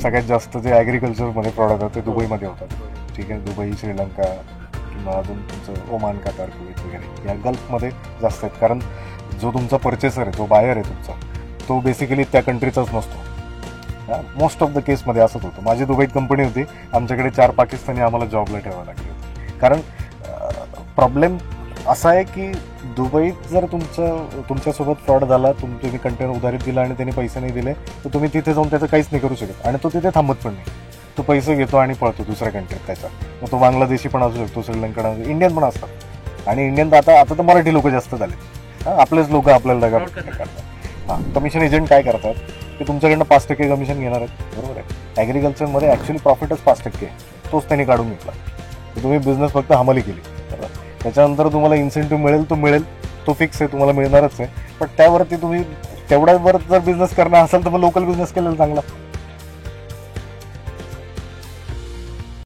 सगळ्यात जास्त जे ॲग्रिकल्चरमध्ये प्रॉडक्ट आहेत ते दुबईमध्ये होतात. ठीक आहे, दुबई, श्रीलंका किंवा अजून तुमचं ओमान, कतार, कुवेत वगैरे या गल्फमध्ये जास्त आहेत. कारण जो तुमचा परचेसर आहे, जो बायर आहे तुमचा, तो बेसिकली त्या कंट्रीचाच नसतो. मोस्ट ऑफ द केसमध्ये असंच होतं. माझी दुबईत कंपनी होती, आमच्याकडे 4 पाकिस्तानी आम्हाला जॉबला ठेवावं लागले होते. कारण प्रॉब्लेम असा आहे की दुबईत जर तुमच्यासोबत फ्रॉड झाला, तुम्ही कंटेनर उधारीत दिला आणि त्यांनी पैसे नाही दिले, तर तुम्ही तिथे जाऊन त्याचं काहीच नाही करू शकत. आणि तो तिथे थांबत पण नाही, तो पैसे घेतो आणि पळतो दुसऱ्या कंट्रीत त्याचा. मग तो बांगलादेशी पण असू शकतो, श्रीलंकन असू, इंडियन पण असतात. आणि इंडियन आता तर मराठी लोक जास्त झाले. आपलेच लोक आपल्याला दगा करतात. हां, कमिशन एजंट काय करतात की तुमच्याकडनं 5% कमिशन घेणार आहेत. बरोबर आहे. ॲग्रिकल्चरमध्ये ॲक्च्युली प्रॉफिटच 5% आहे, तोच त्यांनी काढून घेतला. तर तुम्ही बिझनेस फक्त हमाली केली. त्याच्यानंतर तुम्हाला इन्सेंटिव्ह मिळेल, तो फिक्स आहे, तुम्हाला मिळणारच आहे. पण त्यावरती तुम्ही तेवढ्यावर जर बिझनेस करणार असाल तर मग लोकल बिझनेस केलेला चांगला.